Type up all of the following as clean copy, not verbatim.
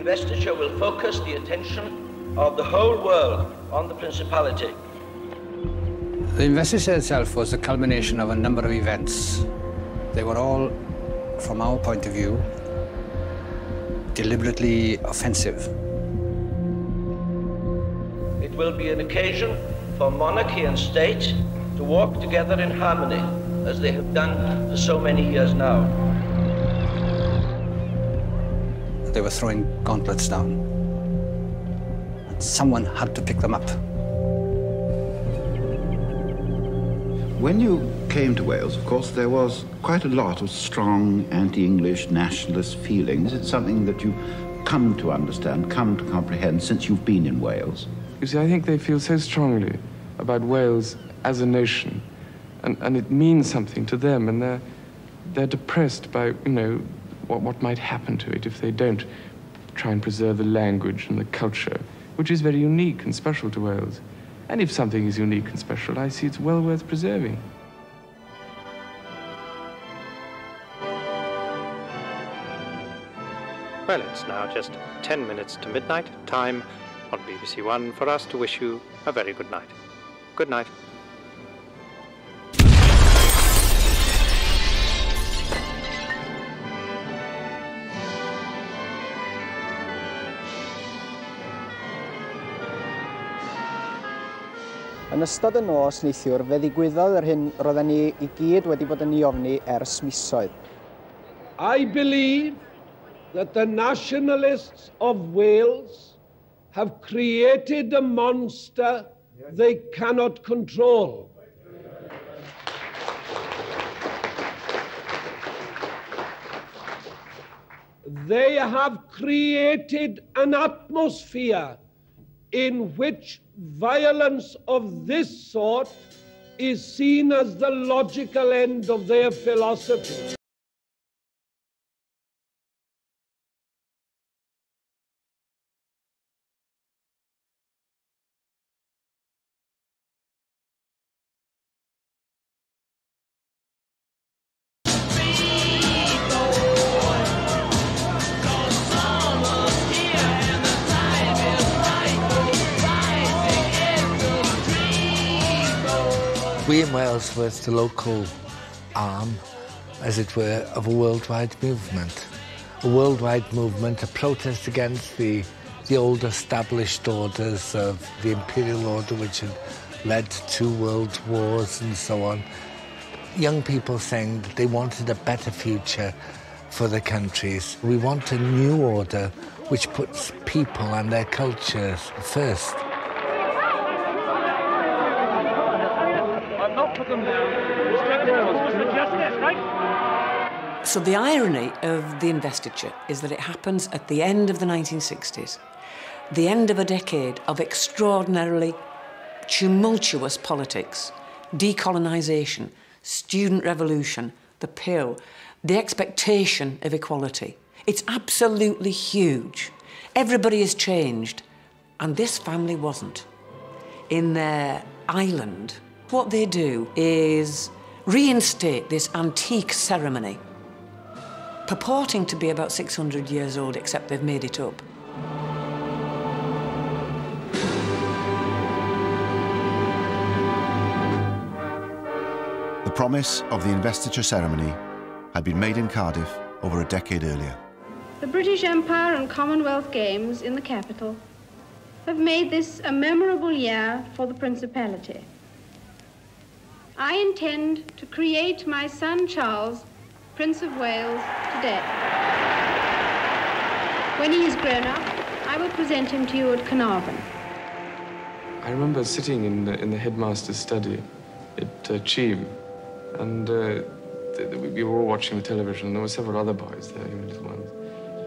investiture will focus the attention of the whole world on the Principality. The investiture itself was a culmination of a number of events. They were all, from our point of view, deliberately offensive. It will be an occasion for monarchy and state to walk together in harmony, as they have done for so many years now. They were throwing gauntlets down. Someone had to pick them up. When you came to Wales, of course, there was quite a lot of strong anti-English nationalist feelings. It's something that you come to understand, come to comprehend since you've been in Wales. You see, I think they feel so strongly about Wales as a nation, and it means something to them, and they're depressed by, you know, what might happen to it if they don't try and preserve the language and the culture, which is very unique and special to Wales. And if something is unique and special, I see it's well worth preserving. Well, it's now just 10 minutes to midnight, time on BBC One for us to wish you a very good night. Good night. Yn ystod y nos neithiwr, fe ddigwyddodd yr hyn roedden ni I gyd wedi bod yn ei ofni ers misoedd. I believe that the nationalists of Wales have created a monster they cannot control. They have created an atmosphere in which violence of this sort is seen as the logical end of their philosophy. We in Wales were the local arm, as it were, of a worldwide movement. A worldwide movement, a protest against the old established orders of the imperial order, which had led to world wars and so on. Young people saying that they wanted a better future for the countries. We want a new order which puts people and their cultures first. So the irony of the investiture is that it happens at the end of the 1960s, the end of a decade of extraordinarily tumultuous politics, decolonisation, student revolution, the pill, the expectation of equality. It's absolutely huge. Everybody has changed, and this family wasn't. In their island, what they do is reinstate this antique ceremony, purporting to be about 600 years old, except they've made it up. The promise of the investiture ceremony had been made in Cardiff over a decade earlier. The British Empire and Commonwealth Games in the capital have made this a memorable year for the Principality. I intend to create my son Charles, Prince of Wales, today. When he is grown up, I will present him to you at Carnarvon. I remember sitting in the headmaster's study at Cheam, and we were all watching the television, and there were several other boys there, even little ones.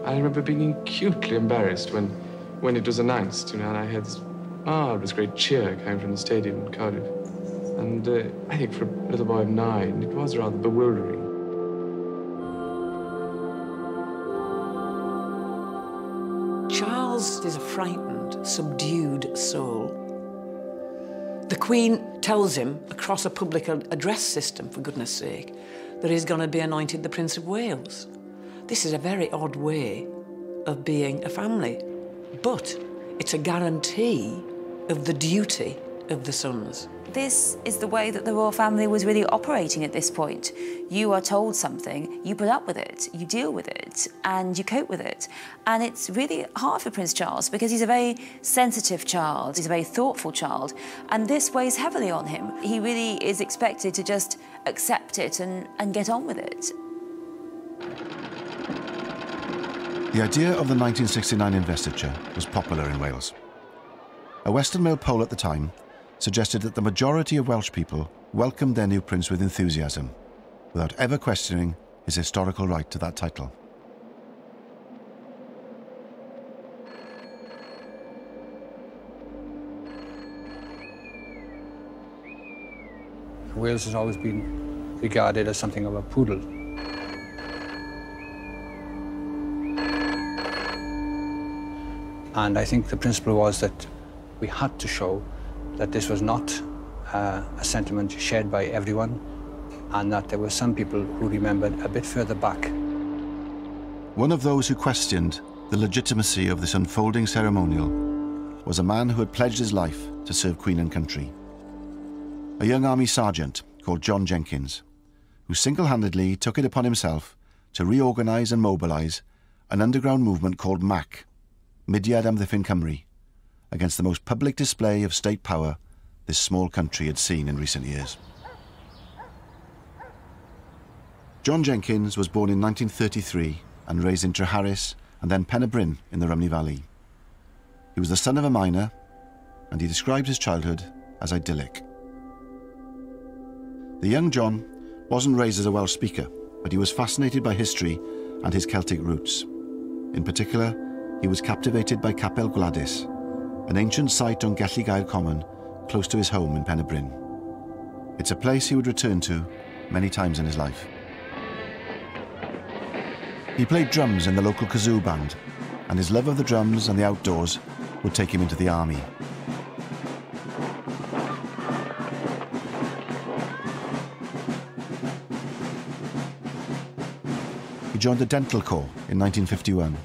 I remember being acutely embarrassed when it was announced, you know, and I had this great cheer coming from the stadium in Cardiff. And I think for a little boy of 9, it was rather bewildering. Charles is a frightened, subdued soul. The Queen tells him, across a public address system, for goodness sake, that he's going to be anointed the Prince of Wales. This is a very odd way of being a family, but it's a guarantee of the duty of the sons. This is the way that the royal family was really operating at this point. You are told something, you put up with it, you deal with it, and you cope with it. And it's really hard for Prince Charles because he's a very sensitive child, he's a very thoughtful child, and this weighs heavily on him. He really is expected to just accept it and get on with it. The idea of the 1969 investiture was popular in Wales. A Western Mail poll at the time suggested that the majority of Welsh people welcomed their new prince with enthusiasm, without ever questioning his historical right to that title. Wales has always been regarded as something of a poodle. And I think the principle was that we had to show that this was not a sentiment shared by everyone, and that there were some people who remembered a bit further back. One of those who questioned the legitimacy of this unfolding ceremonial was a man who had pledged his life to serve Queen and country. A young army sergeant called John Jenkins, who single-handedly took it upon himself to reorganise and mobilise an underground movement called MAC, Mudiad Amddiffyn Cymru, against the most public display of state power this small country had seen in recent years. John Jenkins was born in 1933 and raised in Treharris and then Pen y Bryn in the Rhymney Valley. He was the son of a miner, and he described his childhood as idyllic. The young John wasn't raised as a Welsh speaker, but he was fascinated by history and his Celtic roots. In particular, he was captivated by Capel Gwladys, an ancient site on Gelli Gaer Common, close to his home in Pen y Bryn. It's a place he would return to many times in his life. He played drums in the local kazoo band, and his love of the drums and the outdoors would take him into the army. He joined the Dental Corps in 1951,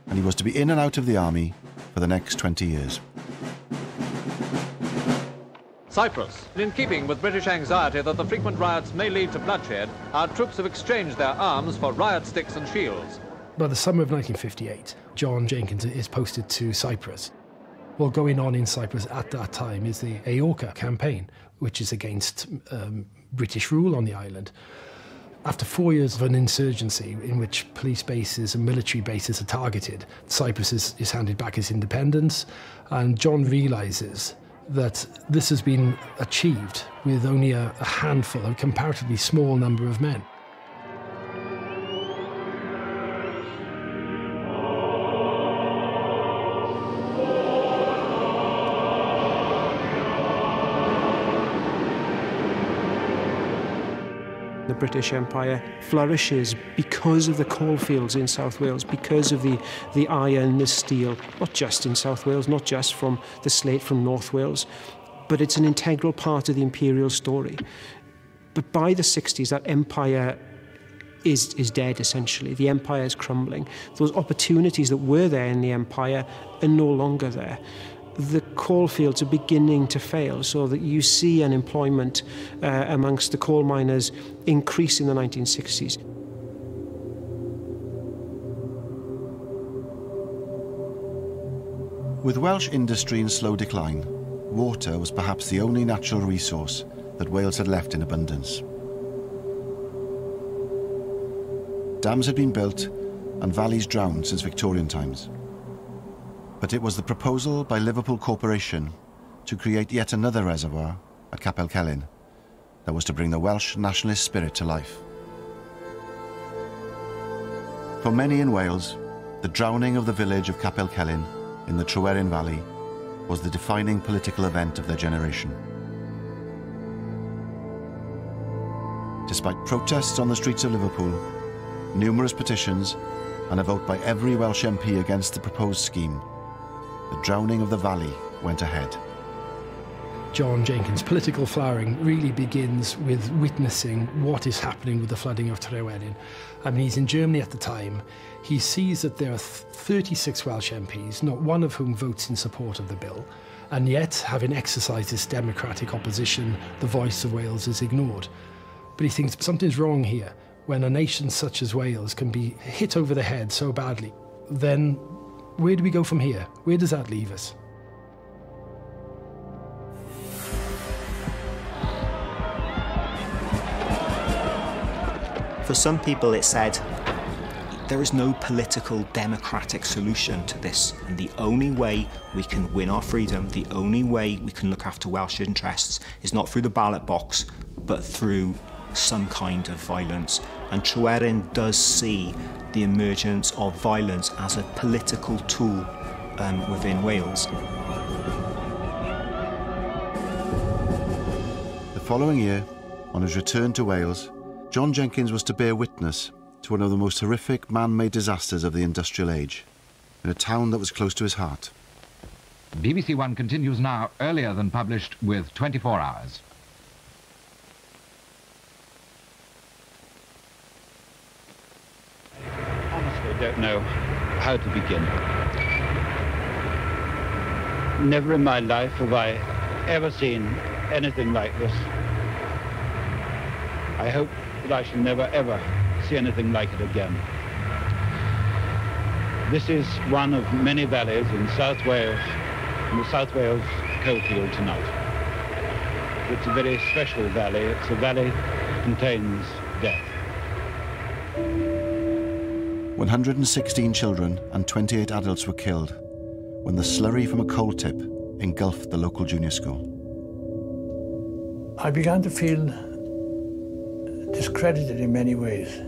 and he was to be in and out of the army for the next 20 years. Cyprus. In keeping with British anxiety that the frequent riots may lead to bloodshed, our troops have exchanged their arms for riot sticks and shields. By the summer of 1958, John Jenkins is posted to Cyprus. What going on in Cyprus at that time is the AORCA campaign, which is against British rule on the island. After 4 years of an insurgency in which police bases and military bases are targeted, Cyprus is handed back its independence, and John realises that this has been achieved with only a handful, a comparatively small number of men. The British Empire flourishes because of the coalfields in South Wales, because of the iron, the steel, not just in South Wales, not just from the slate from North Wales, but it's an integral part of the imperial story. But by the 60s, that empire is dead, essentially. The empire is crumbling. Those opportunities that were there in the empire are no longer there. The coalfields are beginning to fail, so that you see unemployment amongst the coal miners increase in the 1960s. With Welsh industry in slow decline, water was perhaps the only natural resource that Wales had left in abundance. Dams had been built and valleys drowned since Victorian times. But it was the proposal by Liverpool Corporation to create yet another reservoir at Capel Celyn that was to bring the Welsh nationalist spirit to life. For many in Wales, the drowning of the village of Capel Celyn in the Tryweryn Valley was the defining political event of their generation. Despite protests on the streets of Liverpool, numerous petitions, and a vote by every Welsh MP against the proposed scheme, the drowning of the valley went ahead. John Jenkins' political flowering really begins with witnessing what is happening with the flooding of Tryweryn. I mean, he's in Germany at the time. He sees that there are 36 Welsh MPs, not one of whom votes in support of the bill, and yet, having exercised this democratic opposition, the voice of Wales is ignored. But he thinks something's wrong here. When a nation such as Wales can be hit over the head so badly, then where do we go from here? Where does that leave us? For some people, it said, there is no political democratic solution to this, and the only way we can win our freedom, the only way we can look after Welsh interests is not through the ballot box, but through some kind of violence. And Tryweryn does see the emergence of violence as a political tool within Wales. The following year, on his return to Wales, John Jenkins was to bear witness to one of the most horrific man-made disasters of the industrial age, in a town that was close to his heart. BBC One continues now, earlier than published, with 24 hours. Honestly, I don't know how to begin. Never in my life have I ever seen anything like this. I hope that I shall never, ever see anything like it again. This is one of many valleys in South Wales, in the South Wales coalfield tonight. It's a very special valley. It's a valley that contains death. 116 children and 28 adults were killed when the slurry from a coal tip engulfed the local junior school. I began to feel discredited in many ways,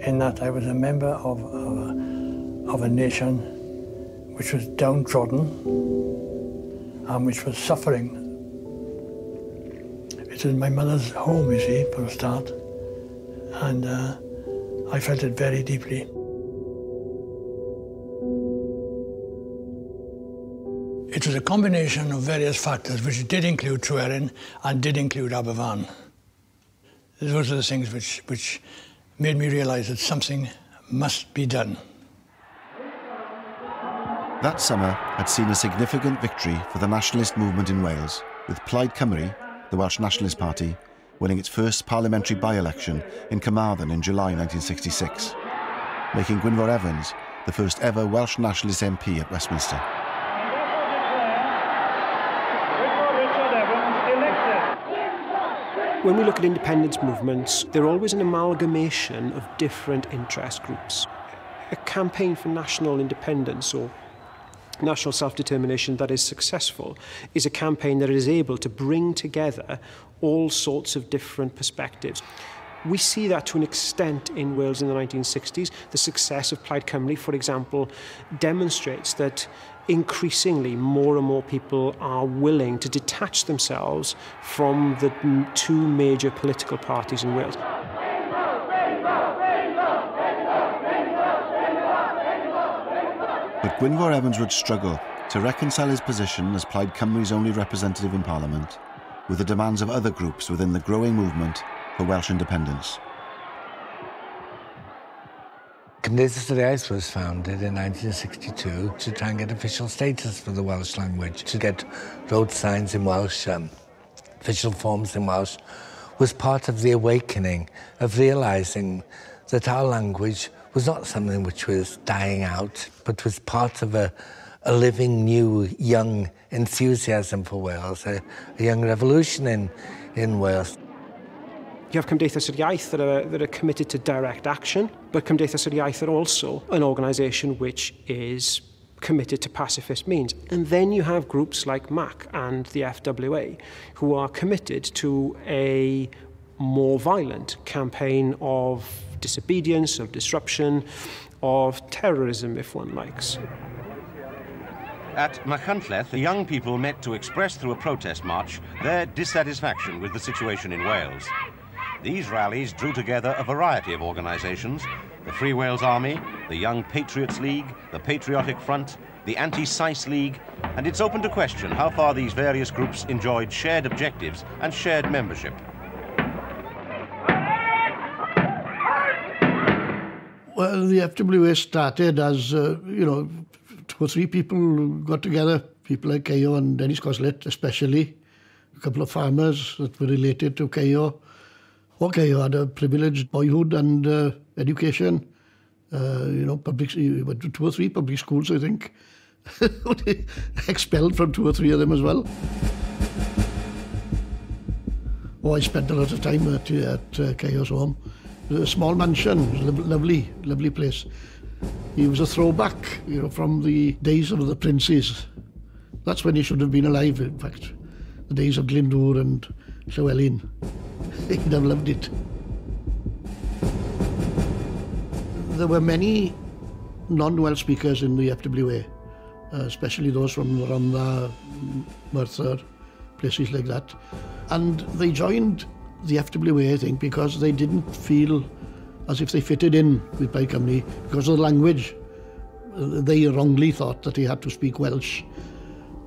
in that I was a member of a nation which was downtrodden and which was suffering. It was my mother's home, you see, for a start, and I felt it very deeply. It was a combination of various factors which did include Tryweryn and did include Aberfan. Those are the things which made me realise that something must be done. That summer had seen a significant victory for the nationalist movement in Wales, with Plaid Cymru, the Welsh Nationalist Party, winning its first parliamentary by-election in Carmarthen in July 1966, making Gwynfor Evans the first ever Welsh Nationalist MP at Westminster. When we look at independence movements, they're always an amalgamation of different interest groups. A campaign for national independence or national self-determination that is successful is a campaign that is able to bring together all sorts of different perspectives. We see that to an extent in Wales in the 1960s. The success of Plaid Cymru, for example, demonstrates that increasingly more and more people are willing to detach themselves from the two major political parties in Wales. But Gwynfor Evans would struggle to reconcile his position as Plaid Cymru's only representative in Parliament with the demands of other groups within the growing movement for Welsh independence. Cymdeithas yr Iaith was founded in 1962 to try and get official status for the Welsh language, to get road signs in Welsh, official forms in Welsh, was part of the awakening of realising that our language was not something which was dying out, but was part of a living, new, young enthusiasm for Wales, a young revolution in Wales. You have Cymdeithas yr Iaith that are committed to direct action, but Cymdeithas yr Iaith are also an organisation which is committed to pacifist means. And then you have groups like MAC and the FWA who are committed to a more violent campaign of disobedience, of disruption, of terrorism, if one likes. At Machynlleth, the young people met to express through a protest march their dissatisfaction with the situation in Wales. These rallies drew together a variety of organisations: the Free Wales Army, the Young Patriots League, the Patriotic Front, the Anti-Sice League, and it's open to question how far these various groups enjoyed shared objectives and shared membership. Well, the FWA started as, you know, 2 or 3 people got together, people like Cayo and Dennis Coslet especially, a couple of farmers that were related to Cayo. Well, Cayo had a privileged boyhood and education. You know, he went to 2 or 3 public schools, I think. Expelled from 2 or 3 of them as well. Oh, I spent a lot of time at Cayo's home. It was a small mansion, it was a lovely, lovely place. He was a throwback, you know, from the days of the princes. That's when he should have been alive, in fact. The days of Glyndŵr and Llywelyn. He'd have loved it. There were many non-Welsh speakers in the FWA, especially those from Rhondda, Merthyr, places like that. And they joined the FWA, I think, because they didn't feel as if they fitted in with Plaid Cymru because of the language. They wrongly thought that they had to speak Welsh.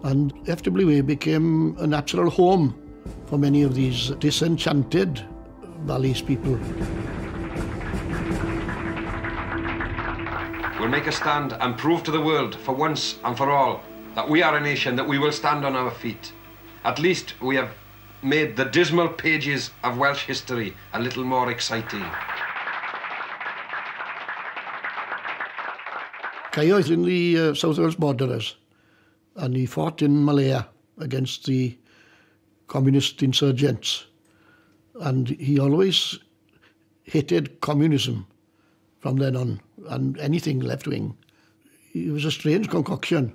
And FWA became a natural home for many of these disenchanted Valleys people. We'll make a stand and prove to the world, for once and for all, that we are a nation, that we will stand on our feet. At least we have made the dismal pages of Welsh history a little more exciting. Cayo is in the South Wales Borderers, and he fought in Malaya against the communist insurgents. And he always hated communism from then on, and anything left-wing. It was a strange concoction,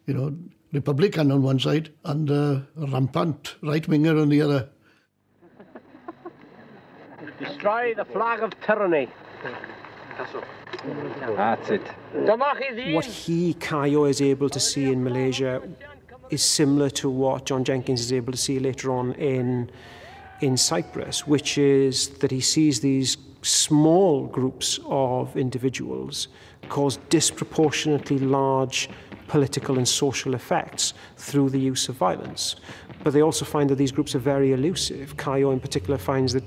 you know, Republican on one side and a rampant right-winger on the other. Destroy the flag of tyranny. That's it. What Cayo, is able to see in Malaysia is similar to what John Jenkins is able to see later on in Cyprus, which is that he sees these small groups of individuals cause disproportionately large political and social effects through the use of violence. But they also find that these groups are very elusive. Cayo in particular finds that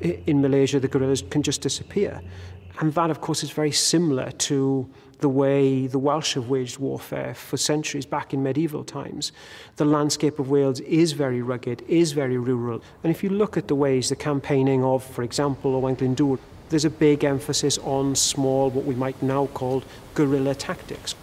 in Malaysia the guerrillas can just disappear. And that, of course, is very similar to the way the Welsh have waged warfare for centuries back in medieval times. The landscape of Wales is very rugged, is very rural. And if you look at the ways the campaigning of, for example, Owain Glyndŵr, there's a big emphasis on small, what we might now call guerrilla tactics.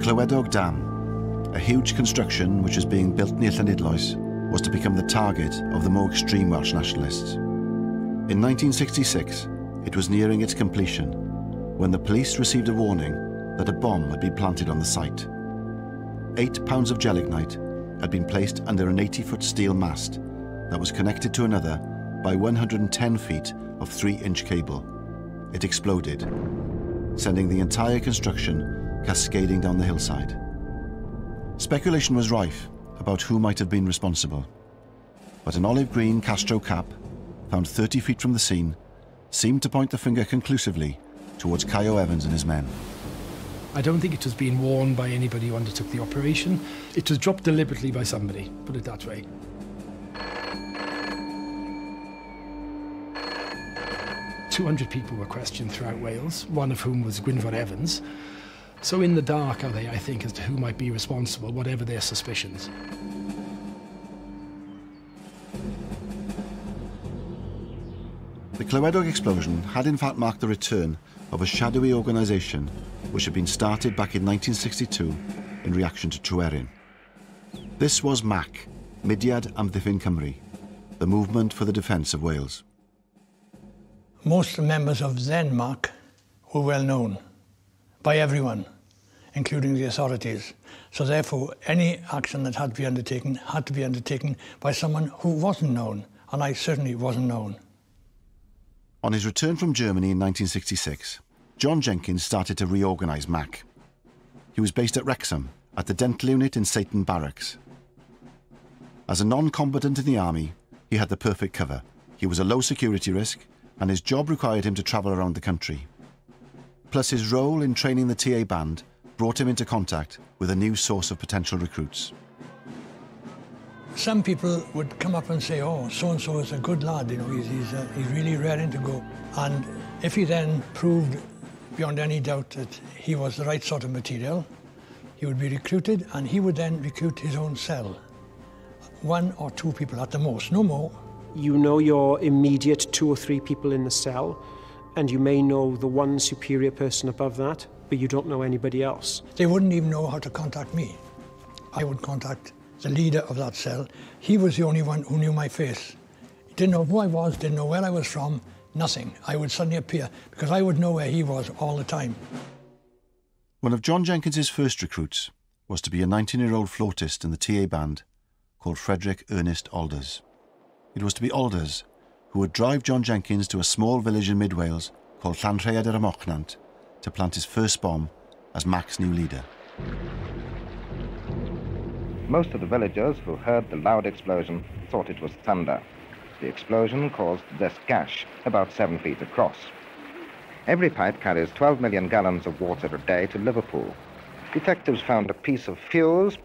Clywedog Dam, a huge construction which is being built near Llanidloes, was to become the target of the more extreme Welsh nationalists. In 1966, it was nearing its completion when the police received a warning that a bomb had been planted on the site. 8 pounds of gelignite had been placed under an 80-foot steel mast that was connected to another by 110 feet of 3-inch cable. It exploded, sending the entire construction cascading down the hillside. Speculation was rife about who might have been responsible, but an olive green Castro cap, found 30 feet from the scene, seemed to point the finger conclusively towards Cayo Evans and his men. I don't think it was being worn by anybody who undertook the operation. It was dropped deliberately by somebody, put it that way. "200 people were questioned throughout Wales, one of whom was Gwynfor Evans. So in the dark are they, I think, as to who might be responsible, whatever their suspicions. The Clywedog explosion had in fact marked the return of a shadowy organisation which had been started back in 1962 in reaction to Tryweryn. This was MAC, Mudiad Amddiffyn Cymru, the Movement for the Defence of Wales. Most members of then MAC were well known by everyone, including the authorities. So therefore, any action that had to be undertaken by someone who wasn't known, and I certainly wasn't known. On his return from Germany in 1966, John Jenkins started to reorganise MAC. He was based at Wrexham, at the dental unit in Satan Barracks. As a non-combatant in the army, he had the perfect cover. He was a low security risk, and his job required him to travel around the country. Plus his role in training the TA band brought him into contact with a new source of potential recruits. Some people would come up and say, oh, so-and-so is a good lad, you know, he's really raring to go. And if he then proved beyond any doubt that he was the right sort of material, he would be recruited, and he would then recruit his own cell. 1 or 2 people at the most, no more. You know your immediate 2 or 3 people in the cell, and you may know the one superior person above that, but you don't know anybody else. They wouldn't even know how to contact me. I would contact the leader of that cell. He was the only one who knew my face. He didn't know who I was, didn't know where I was from, nothing. I would suddenly appear, because I would know where he was all the time. One of John Jenkins's first recruits was to be a 19-year-old flautist in the TA band called Frederick Ernest Alders. It was to be Alders who would drive John Jenkins to a small village in mid-Wales called Llanrhaead yr Amochnant to plant his first bomb as Mac's new leader. Most of the villagers who heard the loud explosion thought it was thunder. The explosion caused this gash, about 7 feet across. Every pipe carries 12 million gallons of water a day to Liverpool. Detectives found a piece of fuse,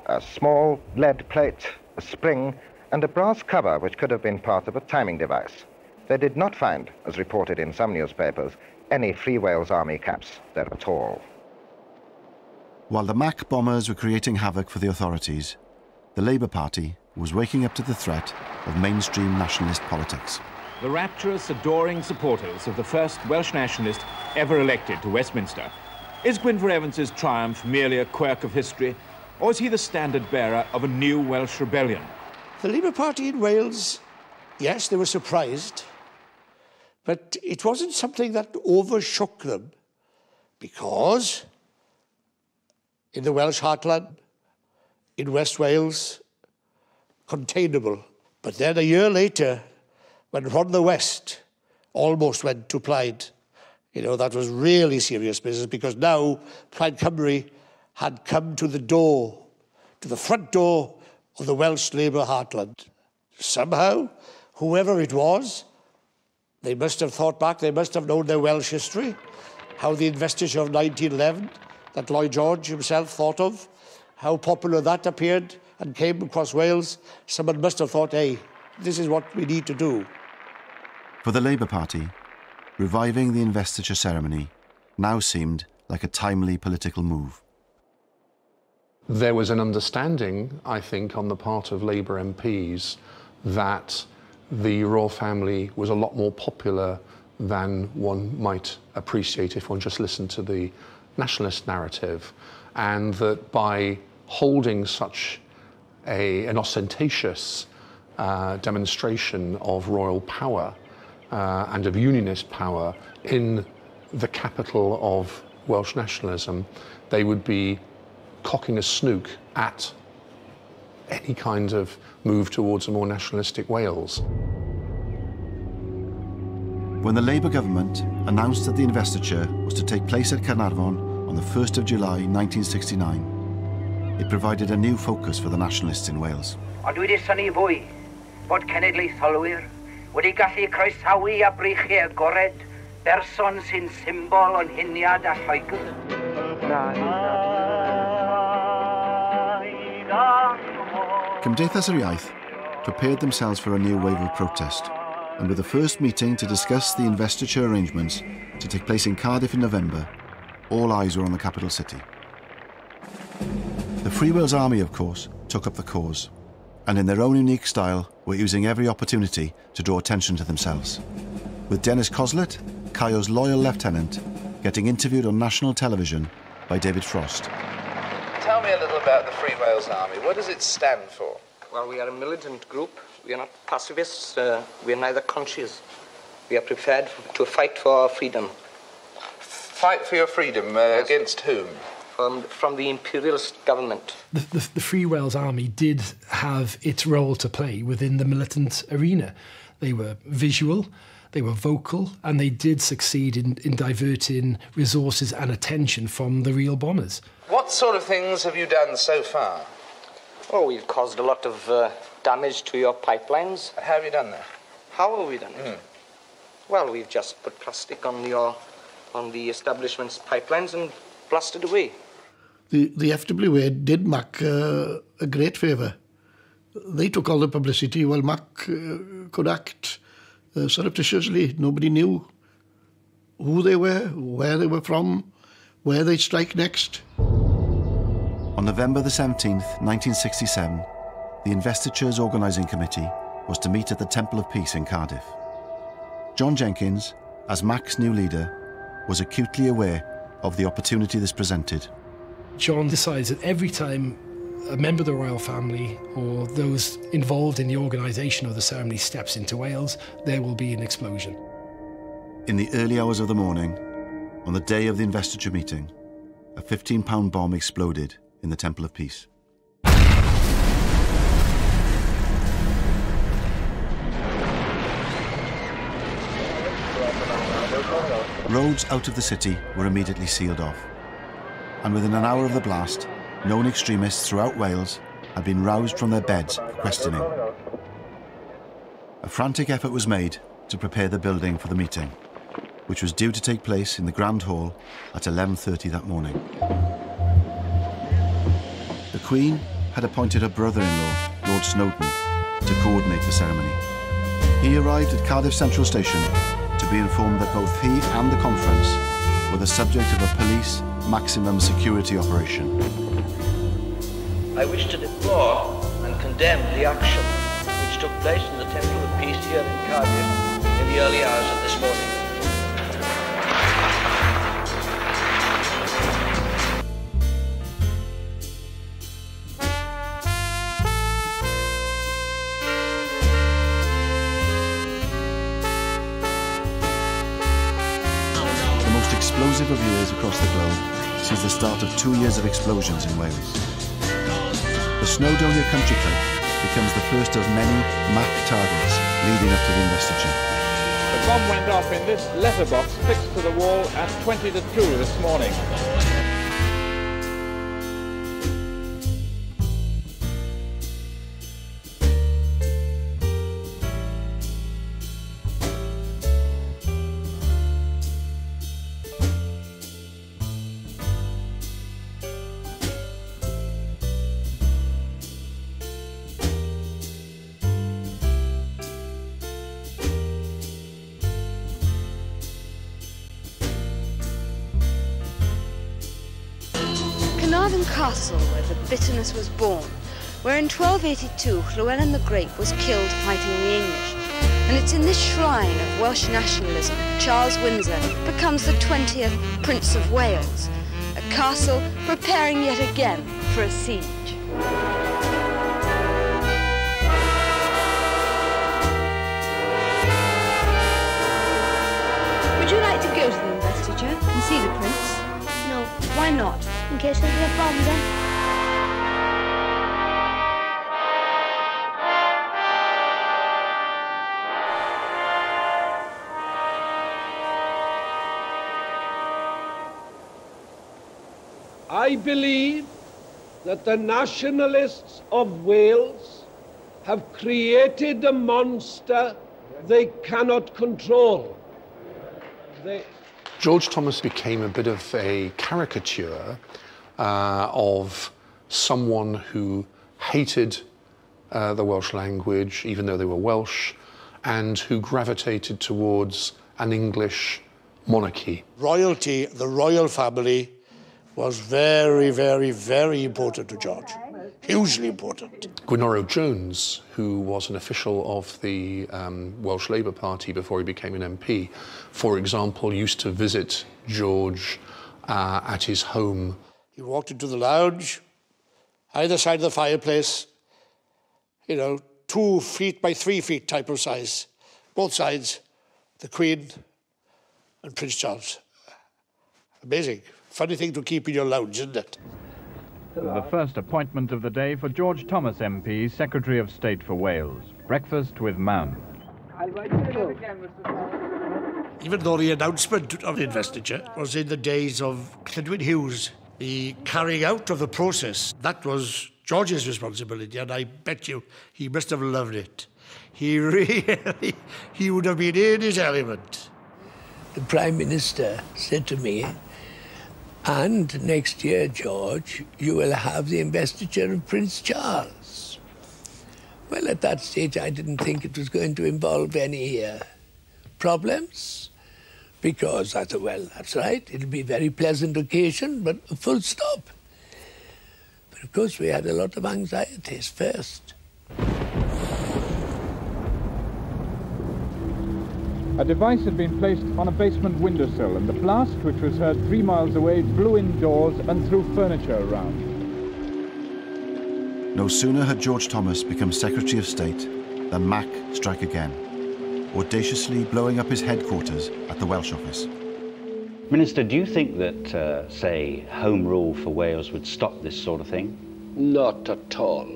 a small lead plate, a spring, and a brass cover which could have been part of a timing device. They did not find, as reported in some newspapers, any Free Wales Army caps there at all. While the Mac bombers were creating havoc for the authorities, the Labour Party was waking up to the threat of mainstream nationalist politics. The rapturous, adoring supporters of the first Welsh nationalist ever elected to Westminster. Is Gwynfor Evans's triumph merely a quirk of history, or is he the standard-bearer of a new Welsh rebellion? The Labour Party in Wales, yes, they were surprised, but it wasn't something that overshook them, because in the Welsh heartland, in West Wales, containable. But then a year later, when from the West almost went to Plaid, you know, that was really serious business, because now Plaid Cymru had come to the door, to the front door of the Welsh Labour heartland. Somehow, whoever it was, they must have thought back, they must have known their Welsh history, how the investiture of 1911, that Lloyd George himself thought of, how popular that appeared and came across Wales. Someone must have thought, hey, this is what we need to do. For the Labour Party, reviving the investiture ceremony now seemed like a timely political move. There was an understanding, I think, on the part of Labour MPs that the royal family was a lot more popular than one might appreciate if one just listened to the nationalist narrative, and that by holding such an ostentatious demonstration of royal power and of unionist power in the capital of Welsh nationalism, they would be cocking a snook at any kind of move towards a more nationalistic Wales. When the Labour government announced that the investiture was to take place at Caernarfon on the 1st of July 1969, it provided a new focus for the nationalists in Wales. Ond wedi syni fwy bod cenedlaetholwyr wedi gallu croesawu a breichiau agored berson sy'n symbol o'n huniad a Lloegr. Cymdeithas yr Iaith prepared themselves for a new wave of protest, and with the first meeting to discuss the investiture arrangements to take place in Cardiff in November, all eyes were on the capital city. The Free Wales Army, of course, took up the cause, and in their own unique style were using every opportunity to draw attention to themselves, with Dennis Coslet, Caio's loyal lieutenant, getting interviewed on national television by David Frost. Tell me a little about the Free Wales Army. What does it stand for? Well, we are a militant group. We are not pacifists. We are neither conscious. We are prepared to fight for our freedom. Fight for your freedom against whom? From the imperialist government. The Free Wales Army did have its role to play within the militant arena. They were visual, They were vocal, and they did succeed in diverting resources and attention from the real bombers. What sort of things have you done so far? Oh, we've caused a lot of damage to your pipelines. How have you done that? How have we done it? Well, we've just put plastic on the establishment's pipelines and blasted away. The FWA did Mac a great favour. They took all the publicity while Mac could act surreptitiously. Nobody knew who they were, where they were from, where they'd strike next. On November the 17th, 1967, the Investitures Organising Committee was to meet at the Temple of Peace in Cardiff. John Jenkins, as Mac's new leader, was acutely aware of the opportunity this presented. John decides that every time a member of the royal family or those involved in the organisation of the ceremony steps into Wales, there will be an explosion. In the early hours of the morning, on the day of the investiture meeting, a 15-pound bomb exploded in the Temple of Peace. Roads out of the city were immediately sealed off, and within an hour of the blast, known extremists throughout Wales had been roused from their beds for questioning. A frantic effort was made to prepare the building for the meeting, which was due to take place in the Grand Hall at 11:30 that morning. The Queen had appointed her brother-in-law, Lord Snowdon, to coordinate the ceremony. He arrived at Cardiff Central Station to be informed that both he and the conference were the subject of a police maximum security operation. I wish to deplore and condemn the action which took place in the Temple of Peace here in Cardiff in the early hours of this morning. The most explosive of years across the globe sees the start of 2 years of explosions in Wales. The Snowdonia Country Club becomes the first of many Mac targets leading up to the investiture. The bomb went off in this letterbox fixed to the wall at 20 to 2 this morning. Carnarvon Castle, where the bitterness was born, where in 1282 Llewellyn the Great was killed fighting the English. And it's in this shrine of Welsh nationalism Charles Windsor becomes the 20th Prince of Wales, a castle preparing yet again for a siege. Would you like to go to the investiture and see the Prince? No. Why not? In case there'll be a bomb there. I believe that the nationalists of Wales have created a monster they cannot control. George Thomas became a bit of a caricature of someone who hated the Welsh language, even though they were Welsh, and who gravitated towards an English monarchy. Royalty, the royal family, was very, very, very important to George. Hugely important. Gwenoro Jones, who was an official of the Welsh Labour Party before he became an MP, for example, used to visit George at his home. He walked into the lounge, either side of the fireplace, 2 feet by 3 feet type of size. Both sides, the Queen and Prince Charles. Amazing. Funny thing to keep in your lounge, isn't it? The first appointment of the day for George Thomas MP, Secretary of State for Wales. Breakfast with Mound. I'll write it again, Mr. even though the announcement of the investiture was in the days of Llywelyn Hughes, the carrying out of the process, that was George's responsibility, and I bet you he must have loved it. He would have been in his element. The Prime Minister said to me, and next year, George, you will have the investiture of Prince Charles. Well, at that stage, I didn't think it was going to involve any problems, because I thought, well, that's right, it'll be a very pleasant occasion, but a full stop. But of course, we had a lot of anxieties first. A device had been placed on a basement windowsill, and the blast, which was heard 3 miles away, blew indoors and threw furniture around. No sooner had George Thomas become Secretary of State than Mac struck again, audaciously blowing up his headquarters at the Welsh office. Minister, do you think that, say, Home Rule for Wales would stop this sort of thing? Not at all.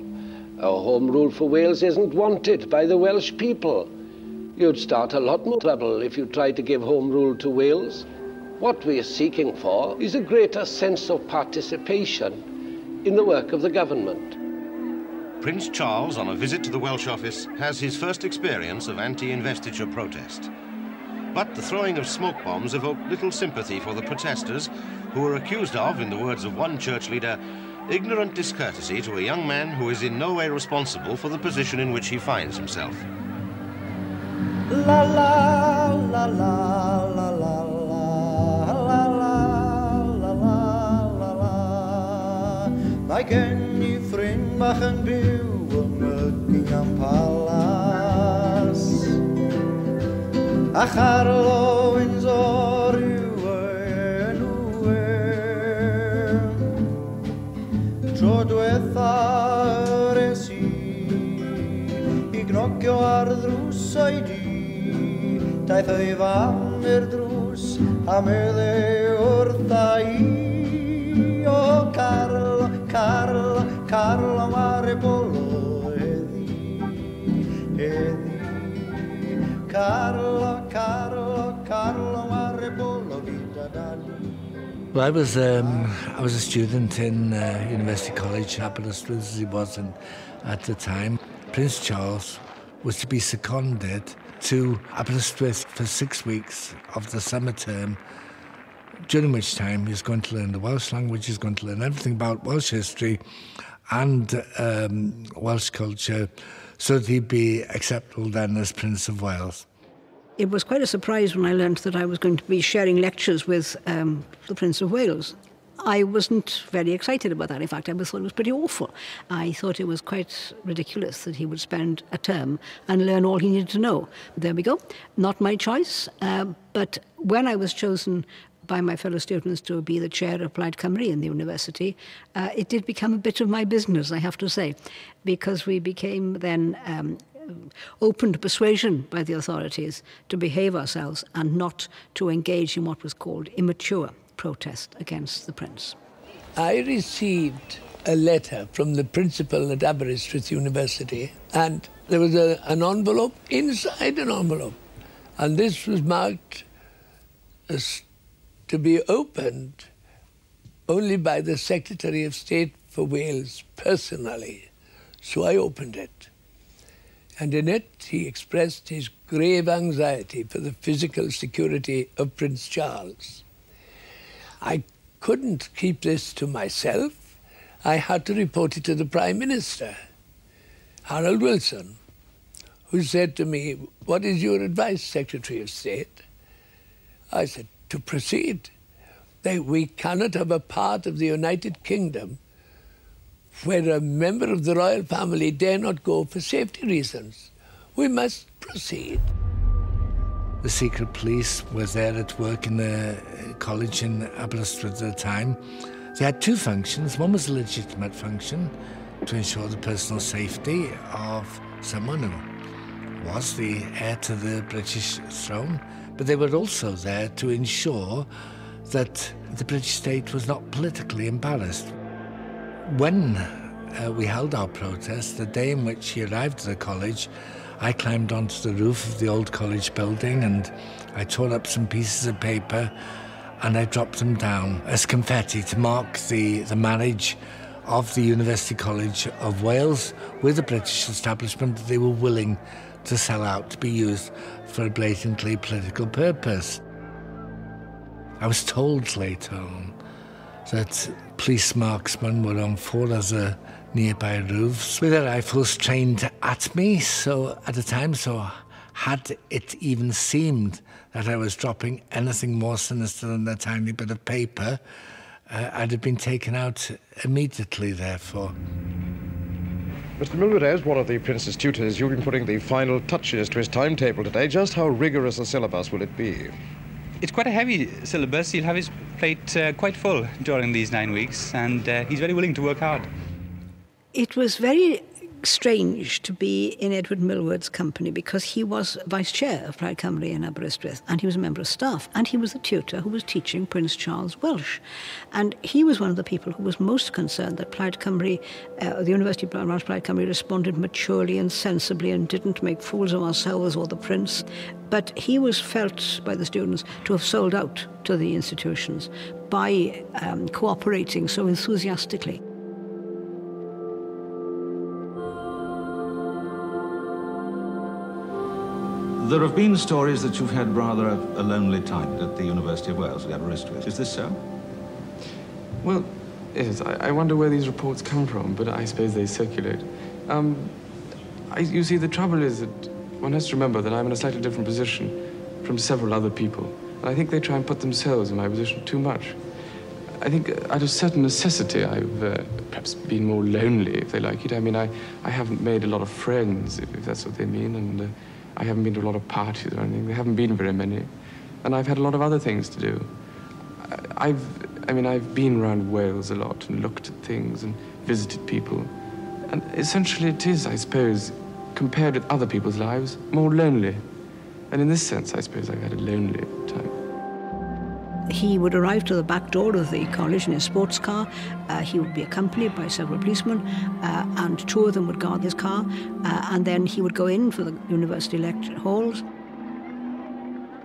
Our Home Rule for Wales isn't wanted by the Welsh people. You'd start a lot more trouble if you tried to give Home Rule to Wales. What we are seeking for is a greater sense of participation in the work of the government. Prince Charles, on a visit to the Welsh office, has his first experience of anti-investiture protest. But the throwing of smoke bombs evoked little sympathy for the protesters, who were accused of, in the words of one church leader, ignorant discourtesy to a young man who is in no way responsible for the position in which he finds himself. La la la la la la la la la la. Mae gen I ffrind bach yn byw yn Buckingham Palace, a Charlo Windsor yw enw e. Tro dwetha res I gnogio ar ddrws oedi, daeth ei fam i'r drws a medde wrtha I. O Carlo, Carlo, Carlo mare bolo heddi. Carlo, Carlo, Carlo mare bolo vita dali. Well, I was a student in University College, Aberystwyth, as he was at the time. Prince Charles was to be seconded to Aberystwyth for 6 weeks of the summer term, during which time he's going to learn the Welsh language, he's going to learn everything about Welsh history and Welsh culture, so that he'd be acceptable then as Prince of Wales. It was quite a surprise when I learned that I was going to be sharing lectures with the Prince of Wales. I wasn't very excited about that. In fact, I thought it was pretty awful. I thought it was quite ridiculous that he would spend a term and learn all he needed to know. There we go. Not my choice. But when I was chosen by my fellow students to be the chair of Plaid Cymru in the university, it did become a bit of my business, I have to say, because we became then open to persuasion by the authorities to behave ourselves and not to engage in what was called immature protest against the Prince. I received a letter from the principal at Aberystwyth University, and there was an envelope inside an envelope, and this was marked as to be opened only by the Secretary of State for Wales personally. So I opened it, and in it he expressed his grave anxiety for the physical security of Prince Charles. I couldn't keep this to myself. I had to report it to the Prime Minister, Harold Wilson, who said to me, "What is your advice, Secretary of State?" I said, "To proceed. We cannot have a part of the United Kingdom where a member of the royal family dare not go for safety reasons. We must proceed." The secret police was there at work in the college in Aberystwyth at the time. They had two functions. One was a legitimate function to ensure the personal safety of someone who was the heir to the British throne, but they were also there to ensure that the British state was not politically embarrassed. When we held our protest, the day in which he arrived at the college, I climbed onto the roof of the old college building and I tore up some pieces of paper and I dropped them down as confetti to mark the marriage of the University College of Wales with the British establishment that they were willing to sell out to be used for a blatantly political purpose. I was told later on that police marksmen were on 4 other nearby roofs with their rifles trained at me, so at the time, so had it even seemed that I was dropping anything more sinister than a tiny bit of paper, I'd have been taken out immediately, therefore. Mr. Millward, as one of the Prince's tutors, you've been putting the final touches to his timetable today. Just how rigorous a syllabus will it be? It's quite a heavy syllabus. He'll have his plate quite full during these 9 weeks, and he's very willing to work hard. It was very strange to be in Edward Millward's company because he was vice chair of Plaid Cymru in Aberystwyth and he was a member of staff and he was the tutor who was teaching Prince Charles Welsh. And he was one of the people who was most concerned that Plaid Cymru, the University of Plaid Cymru responded maturely and sensibly and didn't make fools of ourselves or the Prince. But he was felt by the students to have sold out to the institutions by cooperating so enthusiastically. There have been stories that you've had rather a lonely time at the University of Wales at Aberystwyth. Is this so? Well, yes, I wonder where these reports come from, but I suppose they circulate. You see, the trouble is that one has to remember that I'm in a slightly different position from several other people. And I think they try and put themselves in my position too much. I think out of certain necessity, I've perhaps been more lonely, if they like it. I mean, I haven't made a lot of friends, if that's what they mean, and I haven't been to a lot of parties or anything. There haven't been very many. And I've had a lot of other things to do. I've been around Wales a lot and looked at things and visited people. And essentially it is, I suppose, compared with other people's lives, more lonely. And in this sense, I suppose I've had a lonely time. He would arrive to the back door of the college in his sports car. He would be accompanied by several policemen, and 2 of them would guard his car. And then he would go in for the university lecture halls.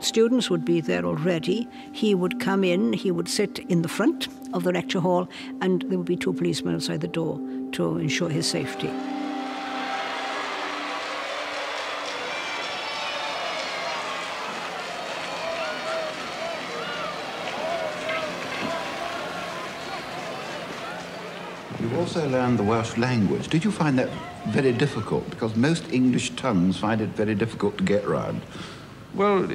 Students would be there already. He would come in, he would sit in the front of the lecture hall, and there would be 2 policemen outside the door to ensure his safety. You also learned the Welsh language. Did you find that very difficult? Because most English tongues find it very difficult to get around. Well,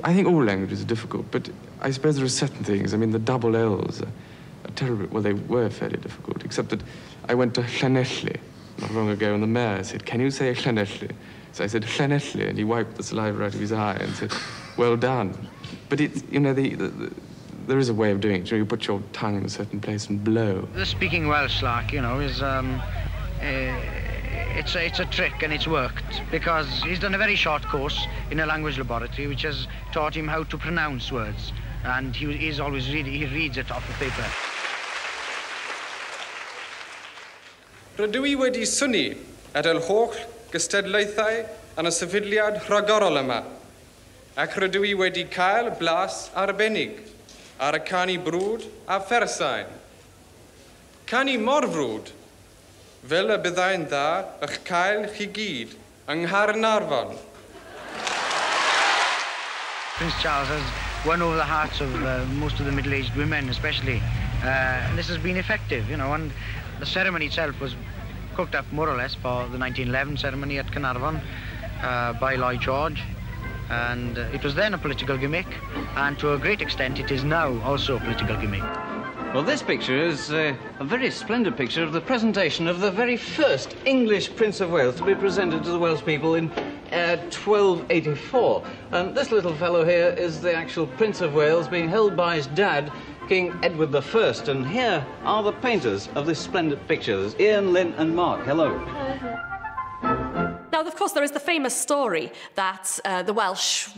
I think all languages are difficult, but I suppose there are certain things. I mean, the double L's are terrible. Well, they were fairly difficult, except that I went to Llanelli not long ago, and the mayor said, "Can you say Llanelli?" So I said, "Llanelli," and he wiped the saliva out of his eye and said, "Well done." But it's, you know, there is a way of doing it. You put your tongue in a certain place and blow. The speaking Welsh, like, you know, is it's a trick and it's worked because he's done a very short course in a language laboratory which has taught him how to pronounce words, and he reads it off the paper. Rydw I wedi synnu at yr holl gystadlaethau yn y sefydliad rhagorol yma, ac rydw I wedi cael blas arbennig ar y canu brwd a phersain. Canu mor frwd, fel y byddai'n dda eich cael chi gyd yng Nghaernarfon. Prince Charles has won over the hearts of most of the middle-aged women, especially. And this has been effective, you know, and the ceremony itself was cooked up more or less for the 1911 ceremony at Caernarfon by Lloyd George. And it was then a political gimmick, and to a great extent it is now also a political gimmick. Well, this picture is a very splendid picture of the presentation of the very first English Prince of Wales to be presented to the Welsh people in 1284. And this little fellow here is the actual Prince of Wales being held by his dad, King Edward I. And here are the painters of this splendid picture. There's Ian, Lynn and Mark. Hello. Now, Now, of course, there is the famous story that the Welsh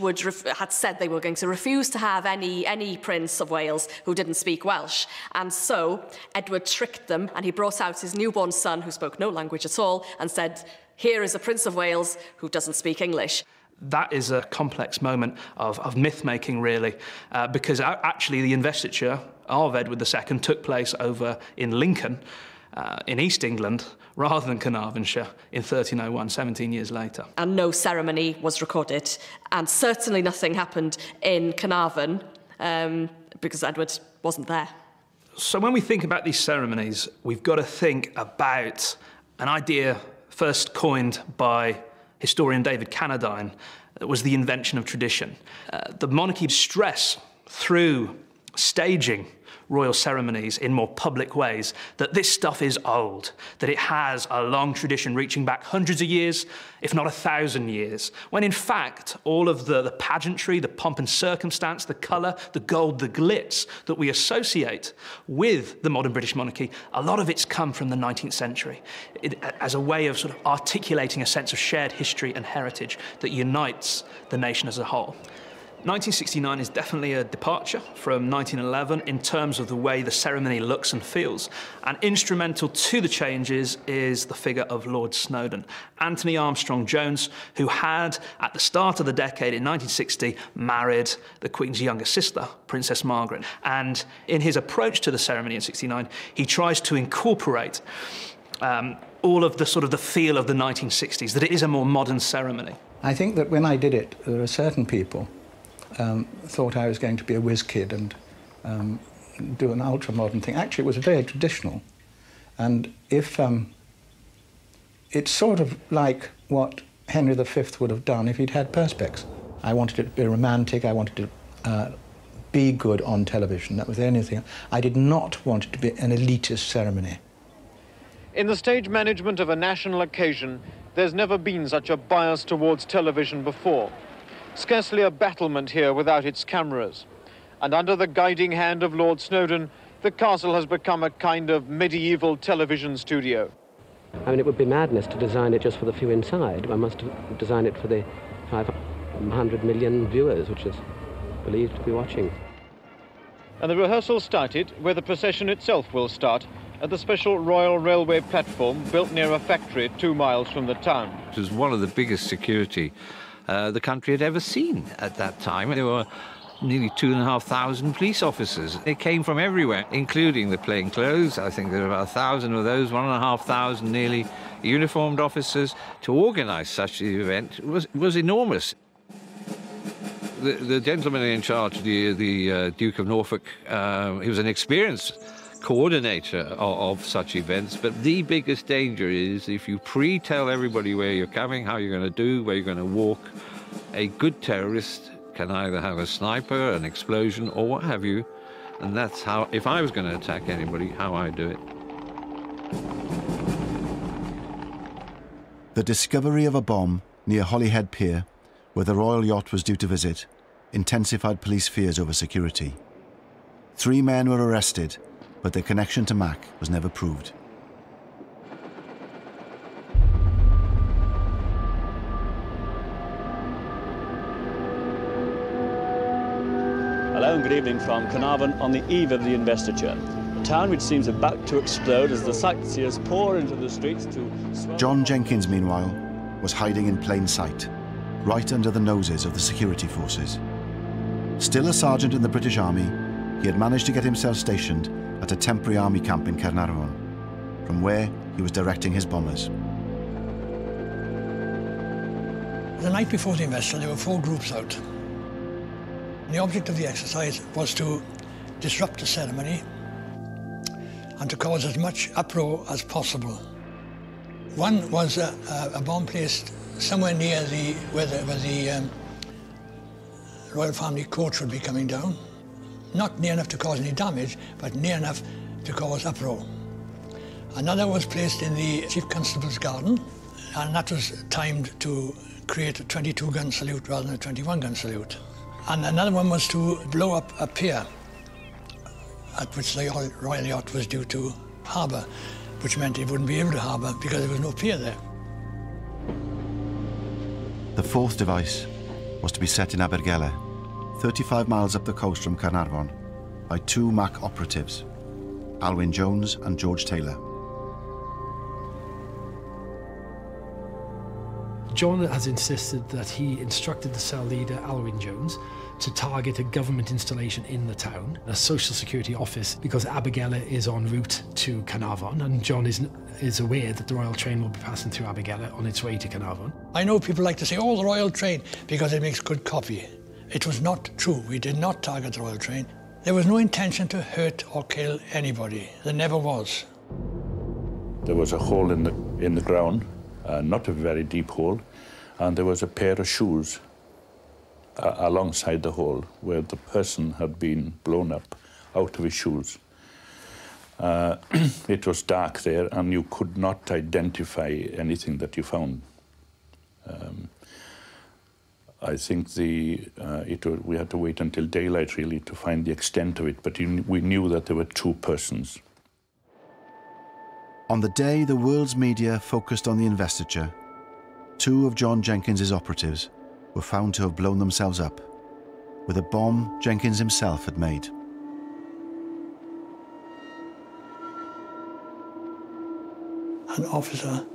had said they were going to refuse to have any Prince of Wales who didn't speak Welsh. And so Edward tricked them, and he brought out his newborn son, who spoke no language at all, and said, "Here is a Prince of Wales who doesn't speak English." That is a complex moment of myth-making, really, because actually the investiture of Edward II took place over in Lincoln, in East England, rather than Carnarvonshire in 1301, 17 years later. And no ceremony was recorded, and certainly nothing happened in Carnarvon because Edward wasn't there. So when we think about these ceremonies, we've got to think about an idea first coined by historian David Cannadine. That was the invention of tradition. The monarchy stress through staging royal ceremonies in more public ways that this stuff is old, that it has a long tradition reaching back hundreds of years, if not 1,000 years, when in fact all of the pageantry, the pomp and circumstance, the colour, the gold, the glitz that we associate with the modern British monarchy, a lot of it's come from the 19th century as a way of sort of articulating a sense of shared history and heritage that unites the nation as a whole. 1969 is definitely a departure from 1911 in terms of the way the ceremony looks and feels. And instrumental to the changes is the figure of Lord Snowdon, Anthony Armstrong Jones, who had, at the start of the decade in 1960, married the Queen's younger sister, Princess Margaret. And in his approach to the ceremony in 69, he tries to incorporate all of the sort of the feel of the 1960s, that it is a more modern ceremony. I think that when I did it, there are certain people thought I was going to be a whiz kid and do an ultra-modern thing. Actually, it was very traditional. And if it's sort of like what Henry V would have done if he'd had perspex. I wanted it to be romantic. I wanted to be good on television. That was the only thing. I did not want it to be an elitist ceremony. In the stage management of a national occasion, there's never been such a bias towards television before. Scarcely a battlement here without its cameras. And under the guiding hand of Lord Snowdon, the castle has become a kind of medieval television studio. I mean, it would be madness to design it just for the few inside. I must design it for the 500 million viewers, which is believed to be watching. And the rehearsal started where the procession itself will start, at the special Royal Railway platform built near a factory 2 miles from the town. It was one of the biggest security the country had ever seen at that time. There were nearly 2,500 police officers. They came from everywhere, including the plainclothes. I think there were about 1,000 of those, 1,500 nearly uniformed officers. To organise such an event was enormous. The gentleman in charge, the Duke of Norfolk, he was an experienced coordinator of such events, but the biggest danger is if you pre-tell everybody where you're coming, how you're going to do, where you're going to walk. A good terrorist can either have a sniper, an explosion, or what have you, and that's how, if I was going to attack anybody, how I do it. The discovery of a bomb near Holyhead Pier, where the royal yacht was due to visit, intensified police fears over security. 3 men were arrested, but their connection to Mac was never proved. Hello and good evening from Carnarvon on the eve of the investiture. A town which seems about to explode as the sightseers pour into the streets to... John Jenkins, meanwhile, was hiding in plain sight, right under the noses of the security forces. Still a sergeant in the British Army, he had managed to get himself stationed at a temporary army camp in Caernarfon, from where he was directing his bombers. The night before the investiture, there were 4 groups out. The object of the exercise was to disrupt the ceremony and to cause as much uproar as possible. One was a bomb placed somewhere near where the royal family coach would be coming down. Not near enough to cause any damage, but near enough to cause uproar. Another was placed in the Chief Constable's garden, and that was timed to create a 22-gun salute rather than a 21-gun salute. And another one was to blow up a pier at which the royal yacht was due to harbour, which meant it wouldn't be able to harbour because there was no pier there. The fourth device was to be set in Abergele, 35 miles up the coast from Carnarvon, by two MAC operatives, Alwyn Jones and George Taylor. John has insisted that he instructed the cell leader, Alwyn Jones, to target a government installation in the town, a social security office, because Abergele is en route to Carnarvon, and John is aware that the Royal Train will be passing through Abergele on its way to Carnarvon. I know people like to say, oh, the Royal Train, because it makes good copy. It was not true. We did not target the Royal Train. There was no intention to hurt or kill anybody. There never was. There was a hole in the ground, not a very deep hole, and there was a pair of shoes alongside the hole where the person had been blown up out of his shoes. It was dark there, and you could not identify anything that you found. I think we had to wait until daylight, really, to find the extent of it, but we knew that there were two persons. On the day the world's media focused on the investiture, two of John Jenkins's operatives were found to have blown themselves up with a bomb Jenkins himself had made. An officer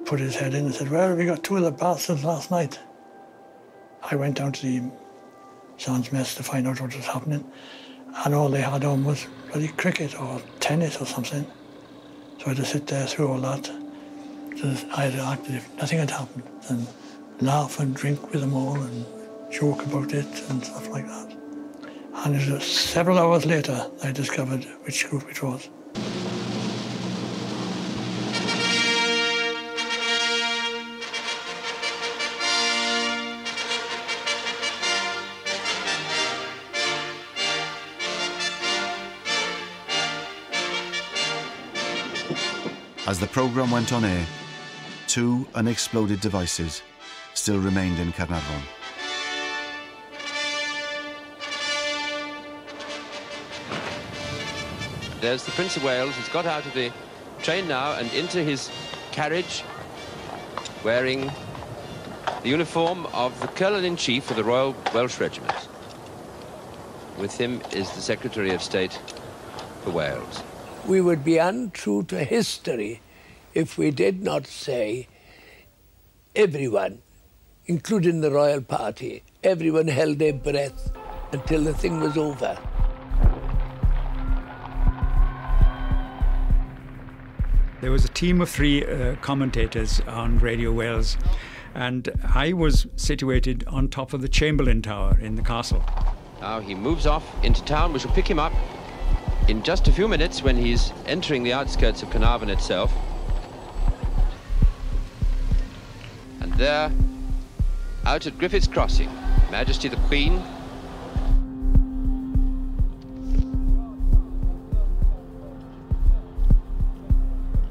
put his head in and said, well, we got two of the bastards last night. I went down to the Sands Mess to find out what was happening, and all they had on was bloody cricket or tennis or something. So I had to sit there through all that. I had to act as if nothing had happened and laugh and drink with them all and joke about it and stuff like that. And it was several hours later I discovered which group it was. As the programme went on air, two unexploded devices still remained in Carnarvon. There's the Prince of Wales. He's got out of the train now and into his carriage, wearing the uniform of the Colonel-in-Chief of the Royal Welsh Regiment. With him is the Secretary of State for Wales. We would be untrue to history if we did not say everyone, including the royal party, everyone held their breath until the thing was over. There was a team of three commentators on Radio Wales, and I was situated on top of the Chamberlain Tower in the castle. Now he moves off into town. We shall pick him up in just a few minutes when he's entering the outskirts of Carnarvon itself. And there, out at Griffith's Crossing, Majesty the Queen.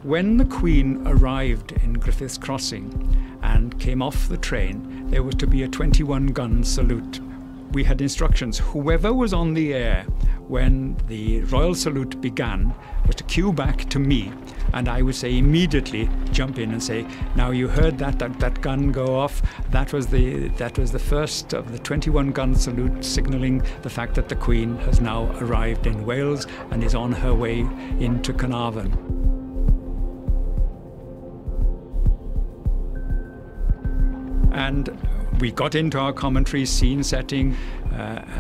When the Queen arrived in Griffith's Crossing and came off the train, there was to be a 21-gun salute. We had instructions, whoever was on the air when the royal salute began was to cue back to me, and I would say immediately jump in and say, now you heard that gun go off. That was the first of the 21-gun salute, signalling the fact that the Queen has now arrived in Wales and is on her way into Carnarvon. And we got into our commentary, scene setting,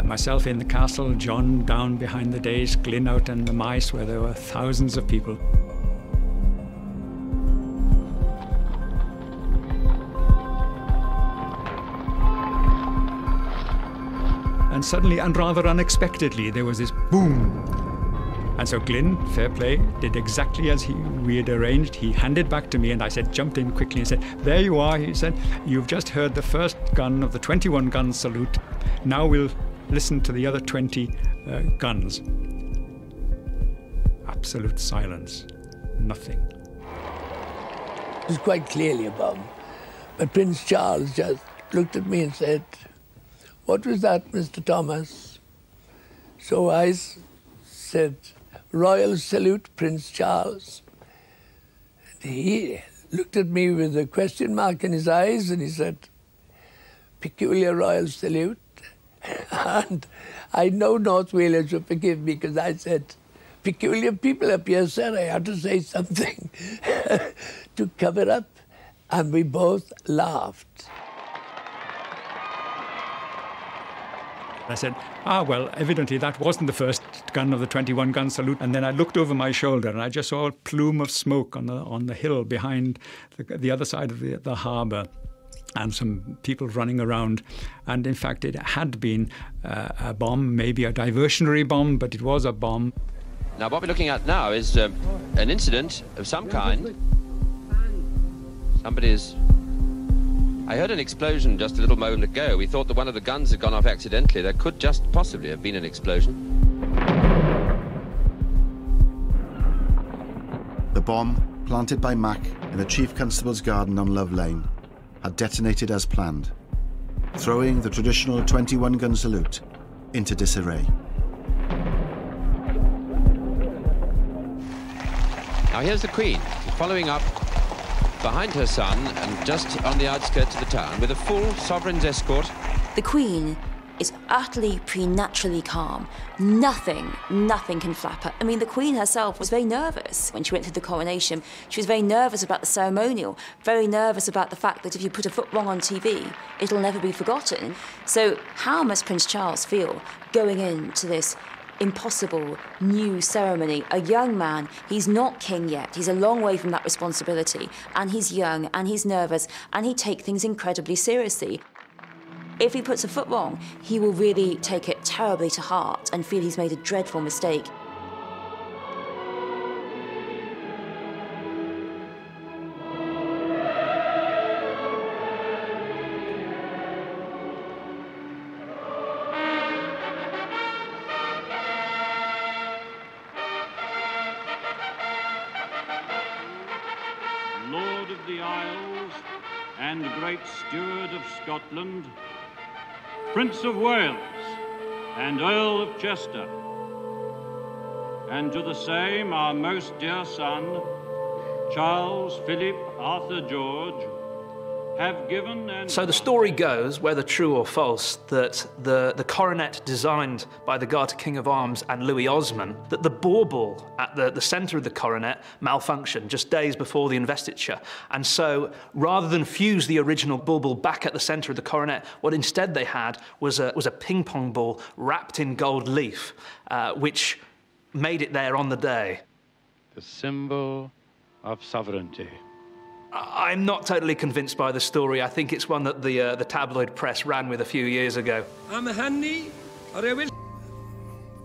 myself in the castle, John down behind the dais, Glyn out in the mice where there were thousands of people. And suddenly, and rather unexpectedly, there was this boom. And so Glyn, fair play, did exactly as we had arranged. He handed back to me, and I jumped in quickly and said, there you are, he said, you've just heard the first gun of the 21-gun salute. Now we'll listen to the other 20 guns. Absolute silence, nothing. It was quite clearly a bomb. But Prince Charles just looked at me and said, what was that, Mr. Thomas? So I said, Royal salute, Prince Charles. And he looked at me with a question mark in his eyes and he said, peculiar royal salute. And I know North Wales will forgive me because I said, peculiar people up here, sir. I had to say something to cover up. And we both laughed. I said, well, evidently that wasn't the first gun of the 21-gun salute. And then I looked over my shoulder and I just saw a plume of smoke on the hill behind the other side of the harbour, and some people running around. And in fact, it had been a bomb, maybe a diversionary bomb, but it was a bomb. Now, what we're looking at now is an incident of some kind. I heard an explosion just a little moment ago. We thought that one of the guns had gone off accidentally. There could just possibly have been an explosion. The bomb, planted by Mac in the Chief Constable's garden on Love Lane, had detonated as planned, throwing the traditional 21-gun salute into disarray. Now here's the Queen, following up behind her son and just on the outskirts of the town with a full sovereign's escort. The Queen is utterly preternaturally calm. Nothing can flap her. I mean, the Queen herself was very nervous when she went through the coronation. She was very nervous about the ceremonial, very nervous about the fact that if you put a foot wrong on TV, it'll never be forgotten. So how must Prince Charles feel going into this impossible new ceremony? A young man, he's not king yet, he's a long way from that responsibility, and he's young and he's nervous and he takes things incredibly seriously. If he puts a foot wrong, he will really take it terribly to heart and feel he's made a dreadful mistake. Lord of the Isles and Great Steward of Scotland, Prince of Wales and Earl of Chester, and to the same our most dear son, Charles Philip Arthur George, have given and... So the story goes, whether true or false, that the coronet designed by the Garter King of Arms and Louis Osmond, that the bauble at the centre of the coronet malfunctioned just days before the investiture. And so rather than fuse the original bauble back at the centre of the coronet, what instead they had was a ping pong ball wrapped in gold leaf, which made it there on the day. The symbol of sovereignty. I'm not totally convinced by the story. I think it's one that the tabloid press ran with a few years ago.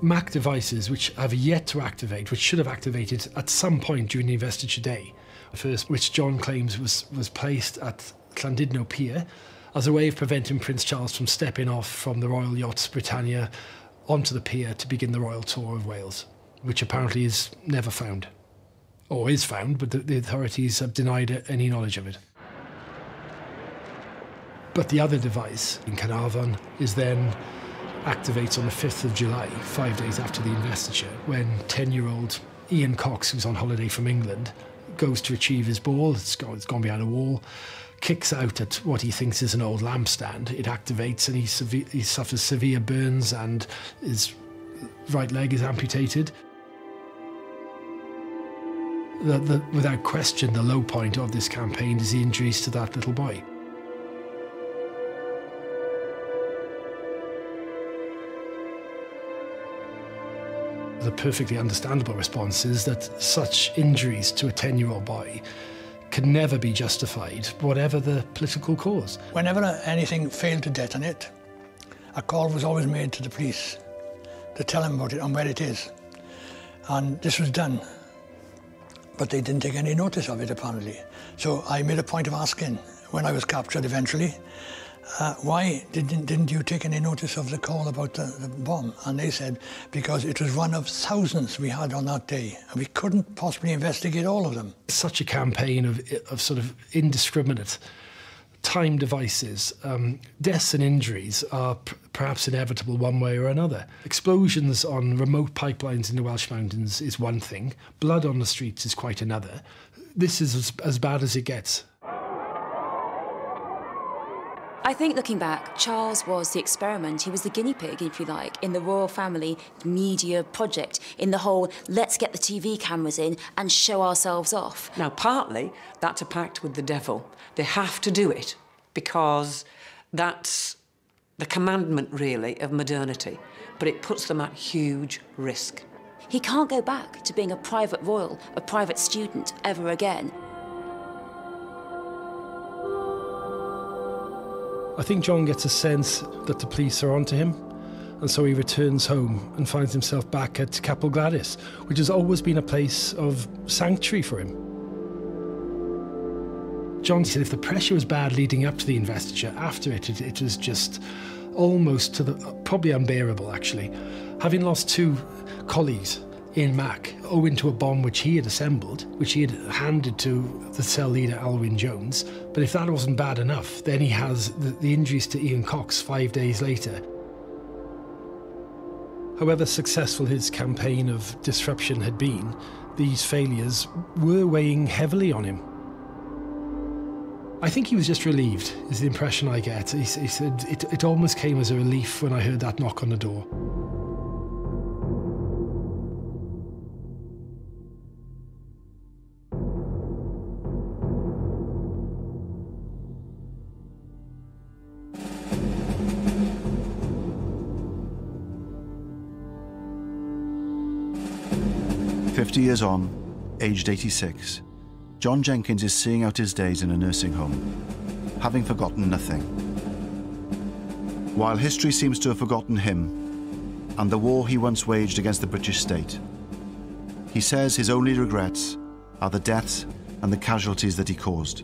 Mac devices which have yet to activate, which should have activated at some point during the investiture day. The first, which John claims was placed at Llandudno Pier as a way of preventing Prince Charles from stepping off from the Royal Yachts Britannia onto the pier to begin the royal tour of Wales, which apparently is never found. Or is found, but the authorities have denied any knowledge of it. But the other device in Caernarfon activates on the 5th of July, 5 days after the investiture, when 10-year-old Ian Cox, who's on holiday from England, goes to retrieve his ball. It's gone behind a wall, kicks out at what he thinks is an old lampstand. It activates and he suffers severe burns and his right leg is amputated. Without question, the low point of this campaign is the injuries to that little boy. The perfectly understandable response is that such injuries to a 10-year-old boy can never be justified, whatever the political cause. Whenever anything failed to detonate, a call was always made to the police to tell them about it and where it is. And this was done. But they didn't take any notice of it, apparently. So I made a point of asking, when I was captured eventually, why didn't you take any notice of the call about the bomb? And they said, because it was one of thousands we had on that day, and we couldn't possibly investigate all of them. Such a campaign of sort of indiscriminate time devices, deaths and injuries are perhaps inevitable one way or another. Explosions on remote pipelines in the Welsh mountains is one thing. Blood on the streets is quite another. This is as bad as it gets. I think, looking back, Charles was the experiment. He was the guinea pig, if you like, in the royal family media project, in the whole let's get the TV cameras in and show ourselves off. Now, partly, that's a pact with the devil. They have to do it because that's the commandment, really, of modernity. But it puts them at huge risk. He can't go back to being a private royal, a private student, ever again. I think John gets a sense that the police are onto him, and so he returns home and finds himself back at Capel Gladys, which has always been a place of sanctuary for him. John said if the pressure was bad leading up to the investiture, after it was just almost to the probably unbearable, actually. Having lost 2 colleagues in Mac, owing to a bomb which he had assembled, which he had handed to the cell leader Alwyn Jones. But if that wasn't bad enough, then he has the injuries to Ian Cox 5 days later. However successful his campaign of disruption had been, these failures were weighing heavily on him. I think he was just relieved, is the impression I get. He said it almost came as a relief when I heard that knock on the door. "50 years on, aged 86, John Jenkins is seeing out his days in a nursing home, having forgotten nothing. While history seems to have forgotten him and the war he once waged against the British state, he says his only regrets are the deaths and the casualties that he caused.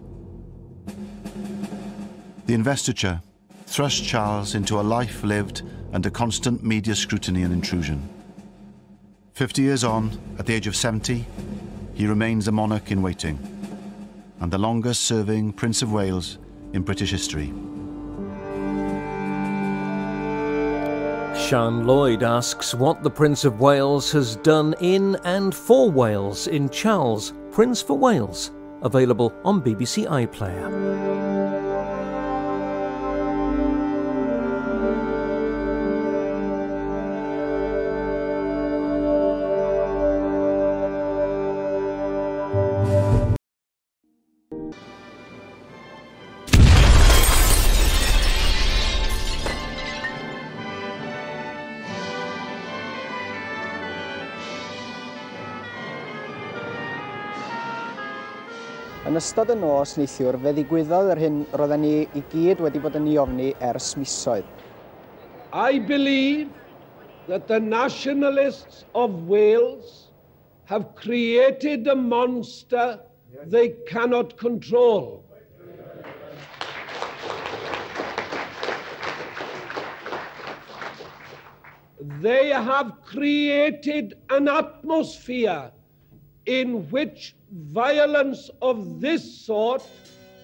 The investiture thrust Charles into a life lived under constant media scrutiny and intrusion. 50 years on, at the age of 70, he remains a monarch in waiting, and the longest-serving Prince of Wales in British history. Sian Lloyd asks what the Prince of Wales has done in and for Wales in Charles, Prince for Wales, available on BBC iPlayer. Yn ystod y nos neithiwr, fe ddigwyddodd yr hyn roedden ni I gyd wedi bod yn ei ofni ers misoedd. I believe that the nationalists of Wales have created a monster they cannot control. They have created an atmosphere in which violence of this sort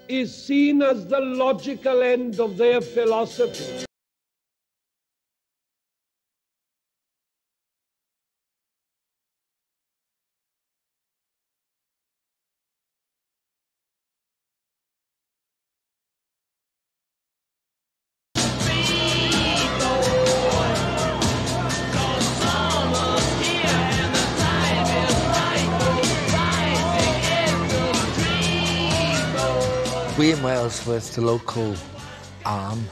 is seen as the logical end of their philosophy. We in Wales were the local arm,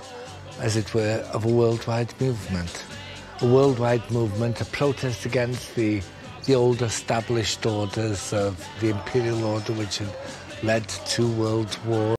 as it were, of a worldwide movement. A worldwide movement, a protest against the old established orders of the imperial order which had led to world war.